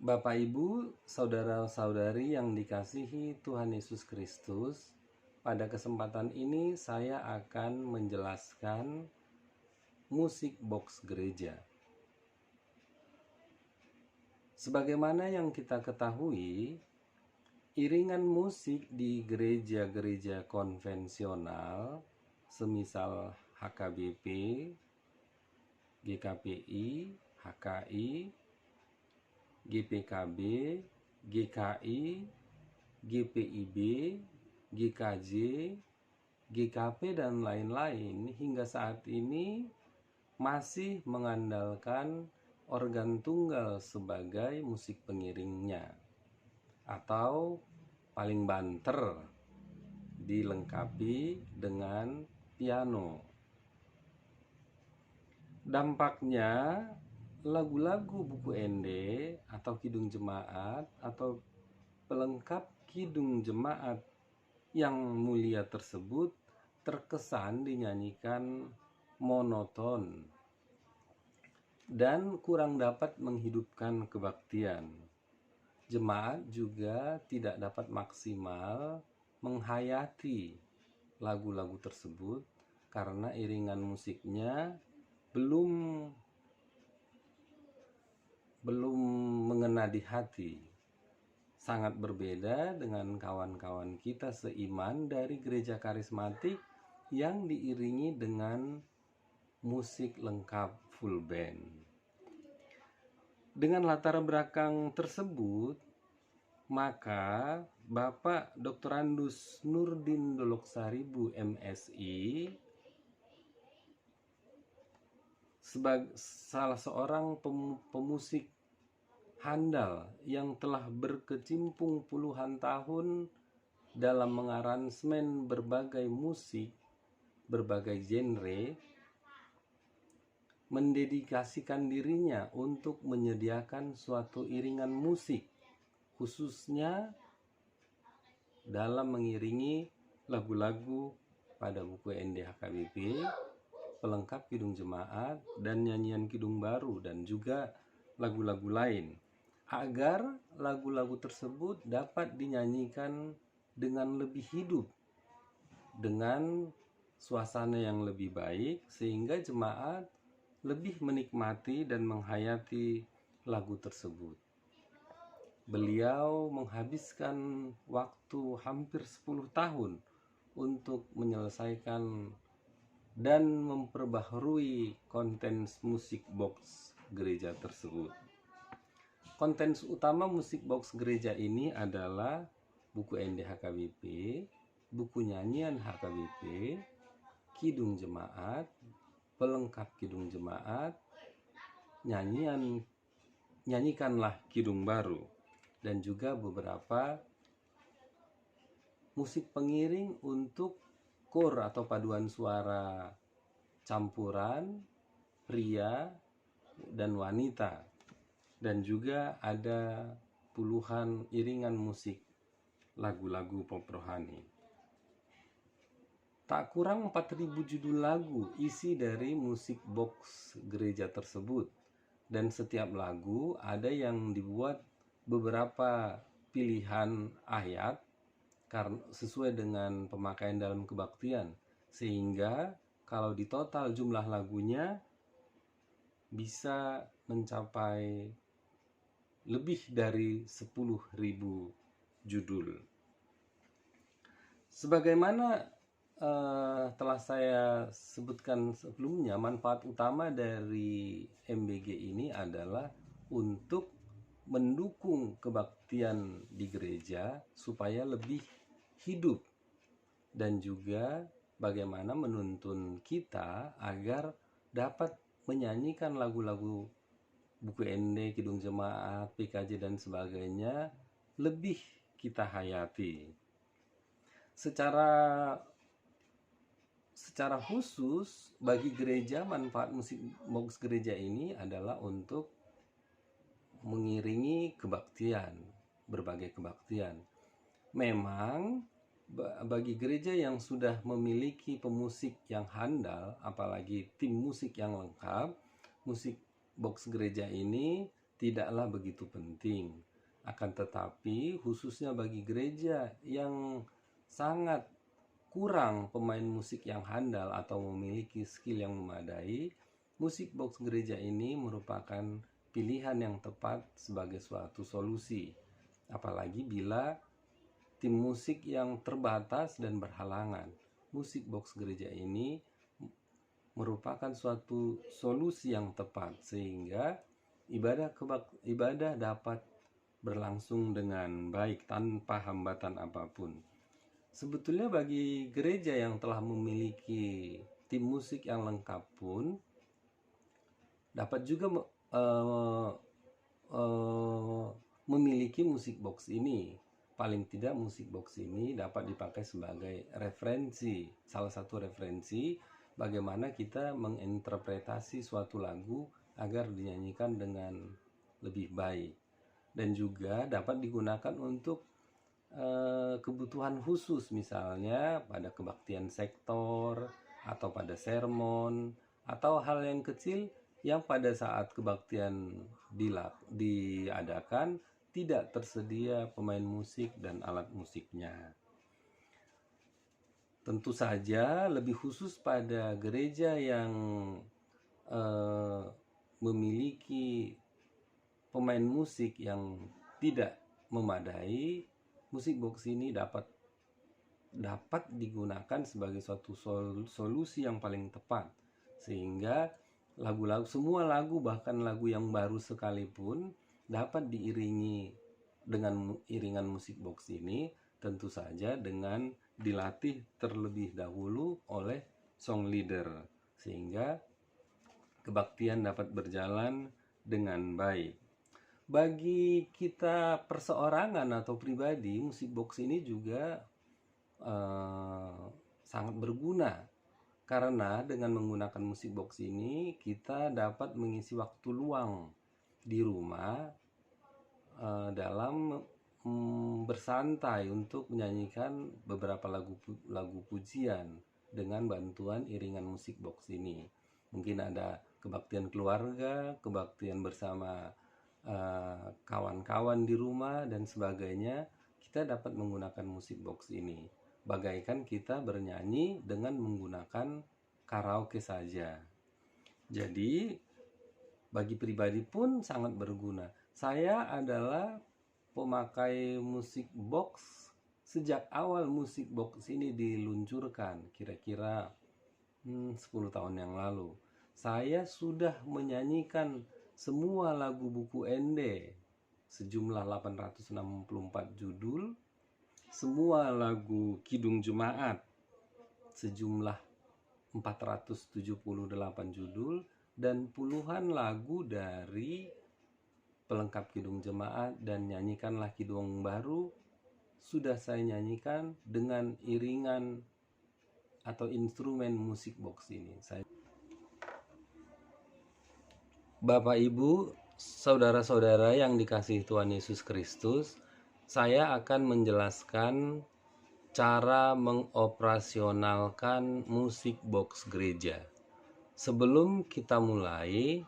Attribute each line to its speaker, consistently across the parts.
Speaker 1: Bapak Ibu, saudara-saudari yang dikasihi Tuhan Yesus Kristus, pada kesempatan ini saya akan menjelaskan musik box gereja. Sebagaimana yang kita ketahui, iringan musik di gereja-gereja konvensional, semisal HKBP, GKPI, HKI, GPKB, GKI, GPIB, GKJ, GKP, dan lain-lain hingga saat ini masih mengandalkan organ tunggal sebagai musik pengiringnya, atau paling banter dilengkapi dengan piano. Dampaknya, lagu-lagu buku ende atau kidung jemaat atau pelengkap kidung jemaat yang mulia tersebut terkesan dinyanyikan monoton dan kurang dapat menghidupkan kebaktian. Jemaat juga tidak dapat maksimal menghayati lagu-lagu tersebut karena iringan musiknya belum mengena di hati. Sangat berbeda dengan kawan-kawan kita seiman dari gereja karismatik yang diiringi dengan musik lengkap full band. Dengan latar belakang tersebut, maka Bapak Dr. Andus Nurdin Doloksaribu MSI sebagai salah seorang pemusik handal yang telah berkecimpung puluhan tahun dalam mengaransemen berbagai musik, berbagai genre, mendedikasikan dirinya untuk menyediakan suatu iringan musik, khususnya dalam mengiringi lagu-lagu pada buku NDHKBP, pelengkap kidung jemaat, dan nyanyian kidung baru, dan juga lagu-lagu lain, agar lagu-lagu tersebut dapat dinyanyikan dengan lebih hidup, dengan suasana yang lebih baik, sehingga jemaat lebih menikmati dan menghayati lagu tersebut. Beliau menghabiskan waktu hampir 10 tahun untuk menyelesaikan dan memperbaharui konten musik box gereja tersebut. Konten utama musik box gereja ini adalah buku NDHKBP, buku nyanyian HKBP, kidung jemaat, pelengkap kidung jemaat, nyanyikanlah kidung baru, dan juga beberapa musik pengiring untuk kor atau paduan suara campuran pria dan wanita, dan juga ada puluhan iringan musik lagu-lagu pop rohani. Tak kurang 4.000 judul lagu isi dari musik box gereja tersebut, dan setiap lagu ada yang dibuat beberapa pilihan ayat karena sesuai dengan pemakaian dalam kebaktian, sehingga kalau ditotal jumlah lagunya bisa mencapai lebih dari 10.000 judul. Sebagaimana telah saya sebutkan sebelumnya, manfaat utama dari MBG ini adalah untuk mendukung kebaktian di gereja supaya lebih hidup, dan juga bagaimana menuntun kita agar dapat menyanyikan lagu-lagu buku ND, kidung jemaat, PKJ, dan sebagainya lebih kita hayati. Secara khusus bagi gereja, manfaat musik box gereja ini adalah untuk mengiringi kebaktian, berbagai kebaktian. Memang bagi gereja yang sudah memiliki pemusik yang handal, apalagi tim musik yang lengkap, musik box gereja ini tidaklah begitu penting. Akan tetapi khususnya bagi gereja yang sangat kurang pemain musik yang handal atau memiliki skill yang memadai, musik box gereja ini merupakan pilihan yang tepat sebagai suatu solusi. Apalagi bila tim musik yang terbatas dan berhalangan. Musik box gereja ini merupakan suatu solusi yang tepat sehingga ibadah dapat berlangsung dengan baik tanpa hambatan apapun. Sebetulnya bagi gereja yang telah memiliki tim musik yang lengkap pun dapat juga memiliki musik box ini. Paling tidak musik box ini dapat dipakai sebagai referensi, salah satu referensi bagaimana kita menginterpretasi suatu lagu agar dinyanyikan dengan lebih baik. Dan juga dapat digunakan untuk kebutuhan khusus, misalnya pada kebaktian sektor atau pada sermon atau hal yang kecil yang pada saat kebaktian diadakan tidak tersedia pemain musik dan alat musiknya. Tentu saja lebih khusus pada gereja yang memiliki pemain musik yang tidak memadai, musik box ini dapat digunakan sebagai suatu solusi yang paling tepat, sehingga semua lagu, bahkan lagu yang baru sekalipun dapat diiringi dengan iringan musik box ini, tentu saja dengan dilatih terlebih dahulu oleh song leader, sehingga kebaktian dapat berjalan dengan baik. Bagi kita perseorangan atau pribadi, musik box ini juga sangat berguna, karena dengan menggunakan musik box ini kita dapat mengisi waktu luang di rumah dalam bersantai untuk menyanyikan beberapa lagu pujian dengan bantuan iringan musik box ini. Mungkin ada kebaktian keluarga, kebaktian bersama kawan-kawan di rumah dan sebagainya, kita dapat menggunakan musik box ini. Bagaikan kita bernyanyi dengan menggunakan karaoke saja. Jadi bagi pribadi pun sangat berguna. Saya adalah pemakai musik box sejak awal musik box ini diluncurkan, kira-kira 10 tahun yang lalu. Saya sudah menyanyikan semua lagu buku Ende sejumlah 864 judul, semua lagu Kidung Jemaat sejumlah 478 judul, dan puluhan lagu dari pelengkap Kidung Jemaat dan Nyanyikanlah Kidung Baru sudah saya nyanyikan dengan iringan atau instrumen musik box ini. Bapak, Ibu, saudara-saudara yang dikasihi Tuhan Yesus Kristus, saya akan menjelaskan cara mengoperasionalkan musik box gereja. Sebelum kita mulai,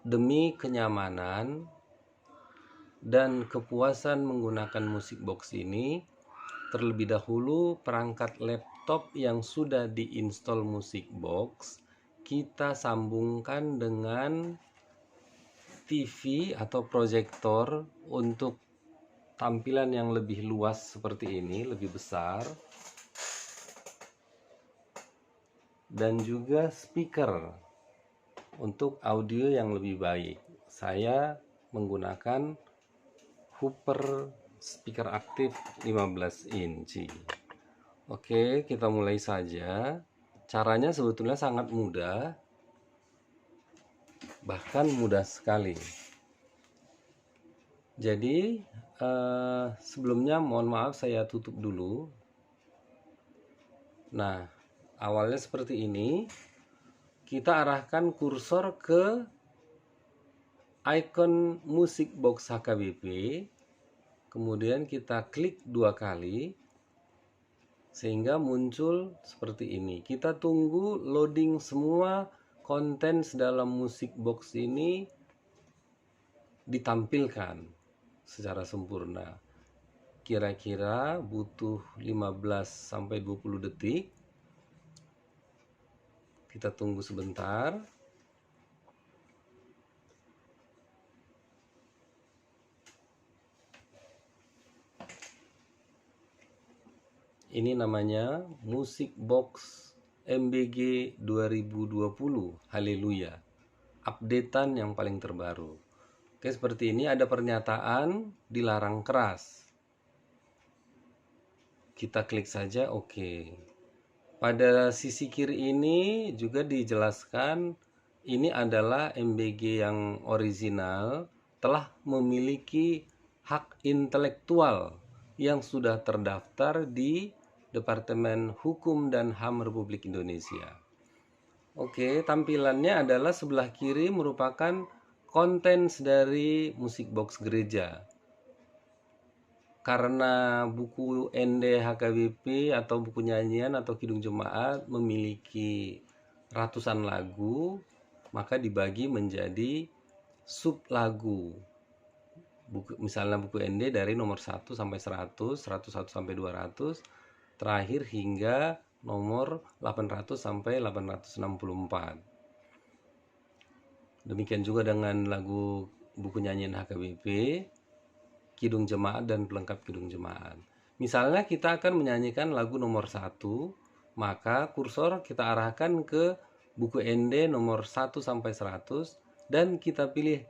Speaker 1: demi kenyamanan dan kepuasan menggunakan musik box ini, terlebih dahulu perangkat laptop yang sudah diinstal musik box kita sambungkan dengan TV atau proyektor untuk tampilan yang lebih luas seperti ini, lebih besar, dan juga speaker untuk audio yang lebih baik. Saya menggunakan Hooper speaker aktif 15 inci. Oke, kita mulai saja. Caranya sebetulnya sangat mudah, bahkan mudah sekali. Jadi sebelumnya mohon maaf saya tutup dulu. Nah, awalnya seperti ini. Kita arahkan kursor ke icon musik box HKBP, kemudian kita klik 2 kali sehingga muncul seperti ini. Kita tunggu loading semua konten dalam musik box ini ditampilkan secara sempurna. Kira-kira butuh 15-20 detik. Kita tunggu sebentar. Ini namanya Music Box MBG 2020. Haleluya. Updatean yang paling terbaru. Oke, seperti ini ada pernyataan dilarang keras. Kita klik saja oke. Pada sisi kiri ini juga dijelaskan ini adalah MBG yang original telah memiliki hak intelektual yang sudah terdaftar di Departemen Hukum dan HAM Republik Indonesia. Oke, tampilannya adalah sebelah kiri merupakan konten dari musik box gereja. Karena buku ND HKBP atau buku nyanyian atau kidung jemaat memiliki ratusan lagu, maka dibagi menjadi sub lagu. Misalnya buku ND dari nomor 1 sampai 100, 101 sampai 200, terakhir hingga nomor 800 sampai 864. Demikian juga dengan lagu buku nyanyian HKBP, kidung jemaat dan pelengkap kidung jemaat. Misalnya kita akan menyanyikan lagu nomor 1, maka kursor kita arahkan ke buku ND nomor 1 sampai 100 dan kita pilih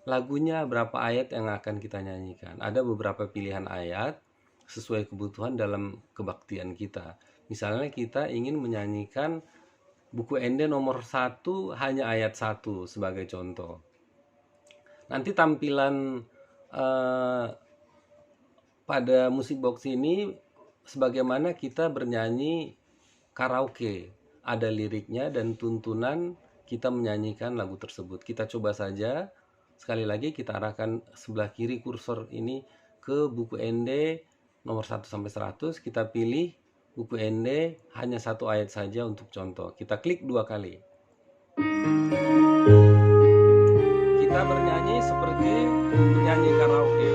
Speaker 1: lagunya berapa ayat yang akan kita nyanyikan. Ada beberapa pilihan ayat sesuai kebutuhan dalam kebaktian kita. Misalnya kita ingin menyanyikan buku ND nomor 1 hanya ayat 1 sebagai contoh. Nanti tampilan pada musik box ini sebagaimana kita bernyanyi karaoke. Ada liriknya dan tuntunan kita menyanyikan lagu tersebut. Kita coba saja. Sekali lagi kita arahkan sebelah kiri kursor ini ke buku ND nomor 1 sampai 100. Kita pilih buku ND hanya 1 ayat saja untuk contoh. Kita klik 2 kali. Kita bernyanyi seperti menyanyi karaoke.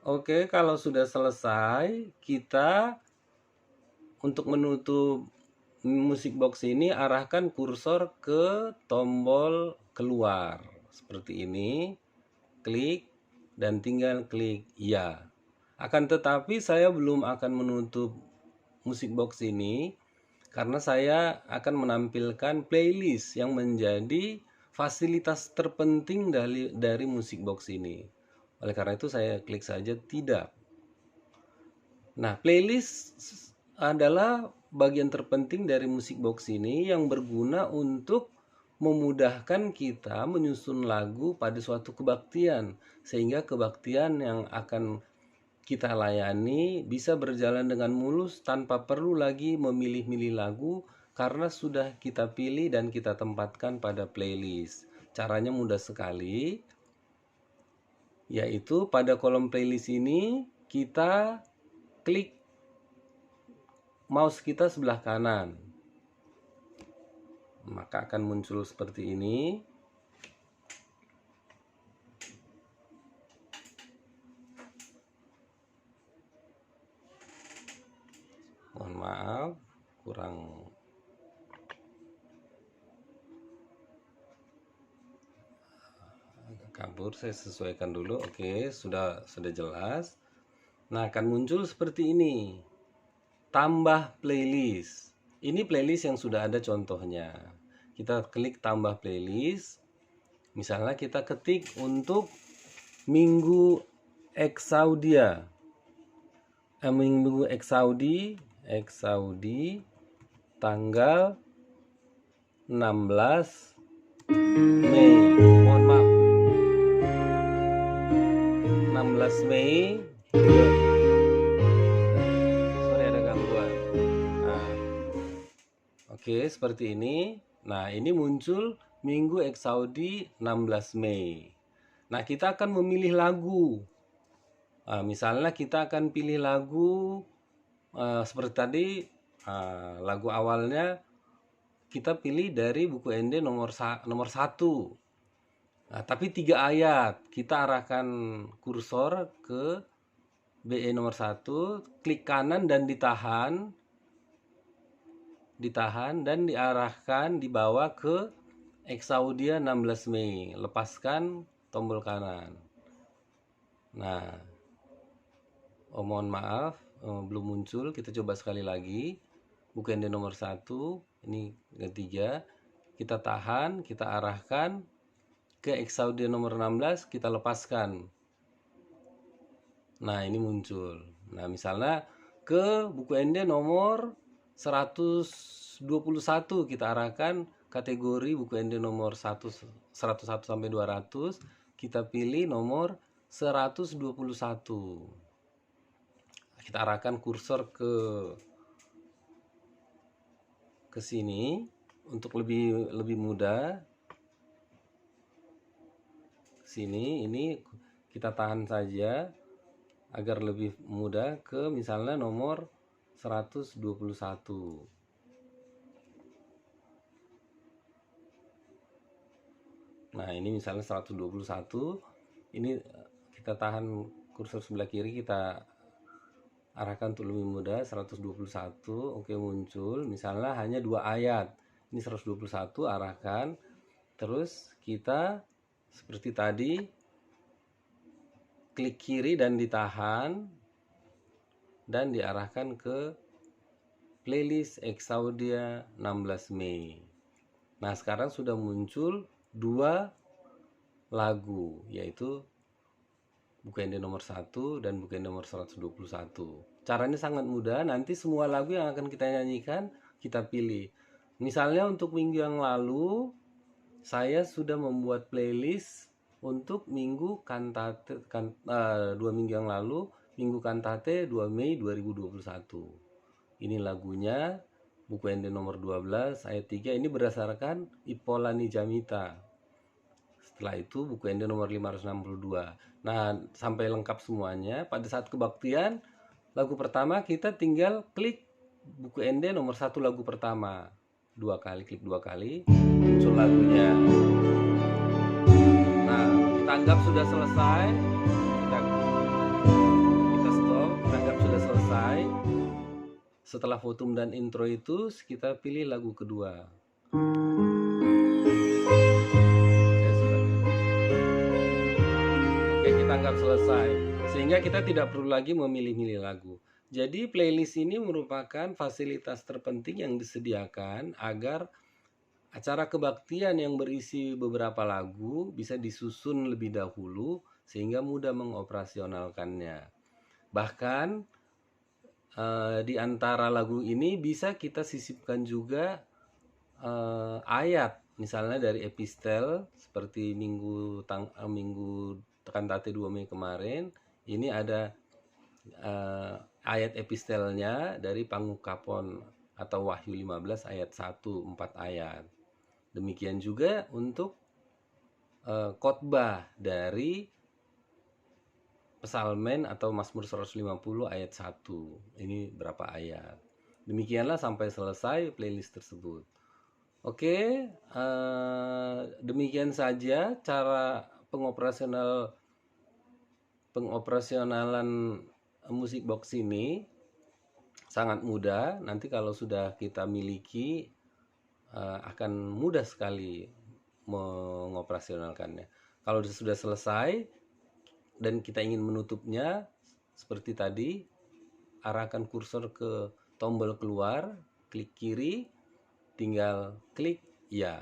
Speaker 1: Oke, kalau sudah selesai, kita untuk menutup musik box ini arahkan kursor ke tombol keluar seperti ini, klik dan tinggal klik ya. Akan tetapi saya belum akan menutup musik box ini karena saya akan menampilkan playlist yang menjadi fasilitas terpenting dari musik box ini. Oleh karena itu saya klik saja tidak. Nah, playlist adalah bagian terpenting dari musik box ini yang berguna untuk memudahkan kita menyusun lagu pada suatu kebaktian, sehingga kebaktian yang akan kita layani bisa berjalan dengan mulus tanpa perlu lagi memilih-milih lagu karena sudah kita pilih dan kita tempatkan pada playlist. Caranya mudah sekali, yaitu pada kolom playlist ini kita klik mouse kita sebelah kanan. Maka akan muncul seperti ini. Mohon maaf, kurang kabur, saya sesuaikan dulu. Oke, sudah jelas. Nah, akan muncul seperti ini. Tambah playlist. Ini playlist yang sudah ada contohnya. Kita klik tambah playlist. Misalnya kita ketik untuk Minggu Exaudia. Minggu Exaudi tanggal 16 Mei. Mohon maaf. 16 Mei. Sorry ada gangguan. Nah, oke, seperti ini. Nah, ini muncul Minggu Exaudi 16 Mei. Nah, kita akan memilih lagu. Nah, misalnya kita akan pilih lagu seperti tadi, lagu awalnya kita pilih dari buku ND nomor 1. Nah, tapi 3 ayat. Kita arahkan kursor ke BE nomor 1, klik kanan dan ditahan dan diarahkan dibawa ke Exaudia 16 Mei. Lepaskan tombol kanan. Nah, mohon maaf, belum muncul. Kita coba sekali lagi. Buku ND nomor 1, ini ketiga. Kita tahan, kita arahkan ke Exaudia nomor 16, kita lepaskan. Nah, ini muncul. Nah, misalnya ke buku ND nomor 121, kita arahkan kategori buku ND nomor 101 sampai 200, kita pilih nomor 121. Kita arahkan kursor ke sini untuk lebih mudah. Sini, ini kita tahan saja agar lebih mudah ke misalnya nomor 121. Nah, ini misalnya 121. Ini kita tahan kursor sebelah kiri, kita arahkan untuk lebih mudah. 121. Oke, muncul. Misalnya hanya 2 ayat. Ini 121, arahkan. Terus kita seperti tadi, klik kiri dan ditahan dan diarahkan ke playlist Exaudia 16 Mei. Nah, sekarang sudah muncul 2 lagu, yaitu buku ND nomor 1 dan buku ND nomor 121. Caranya sangat mudah. Nanti semua lagu yang akan kita nyanyikan kita pilih. Misalnya untuk minggu yang lalu saya sudah membuat playlist untuk minggu kantate 2 minggu yang lalu, minggu kantate 2 Mei 2021. Ini lagunya, buku ND nomor 12 ayat 3. Ini berdasarkan Ipolani Jamita. Setelah itu buku ND nomor 562. Nah, sampai lengkap semuanya. Pada saat kebaktian, lagu pertama kita tinggal klik buku ND nomor 1 lagu pertama. 2 kali, klik 2 kali, muncul lagunya. Nah, kita anggap sudah selesai. Kita stop, kita anggap sudah selesai. Setelah votum dan intro itu, kita pilih lagu kedua. Oke, kita anggap selesai. Sehingga kita tidak perlu lagi memilih-milih lagu. Jadi playlist ini merupakan fasilitas terpenting yang disediakan agar acara kebaktian yang berisi beberapa lagu bisa disusun lebih dahulu sehingga mudah mengoperasionalkannya. Bahkan di antara lagu ini bisa kita sisipkan juga ayat, misalnya dari epistel seperti minggu kantate 2 Mei kemarin. Ini ada ayat epistelnya dari Pangukapon atau Wahyu 15 ayat 1, 4 ayat. Demikian juga untuk khotbah dari Psalmen atau Mazmur 150 ayat 1. Ini berapa ayat. Demikianlah sampai selesai playlist tersebut. Oke, demikian saja cara pengoperasionalan musik box ini. Sangat mudah. Nanti kalau sudah kita miliki akan mudah sekali mengoperasionalkannya. Kalau sudah selesai dan kita ingin menutupnya, seperti tadi, arahkan kursor ke tombol keluar, klik kiri, tinggal klik ya.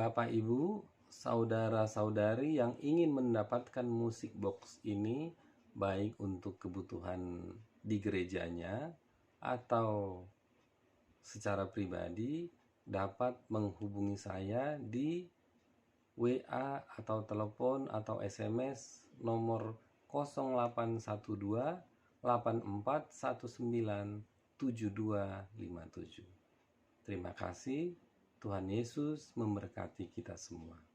Speaker 1: Bapak Ibu, saudara-saudari yang ingin mendapatkan musik box ini, baik untuk kebutuhan di gerejanya atau secara pribadi, dapat menghubungi saya di WA atau telepon atau SMS nomor 0812 8419 7257. Terima kasih. Tuhan Yesus memberkati kita semua.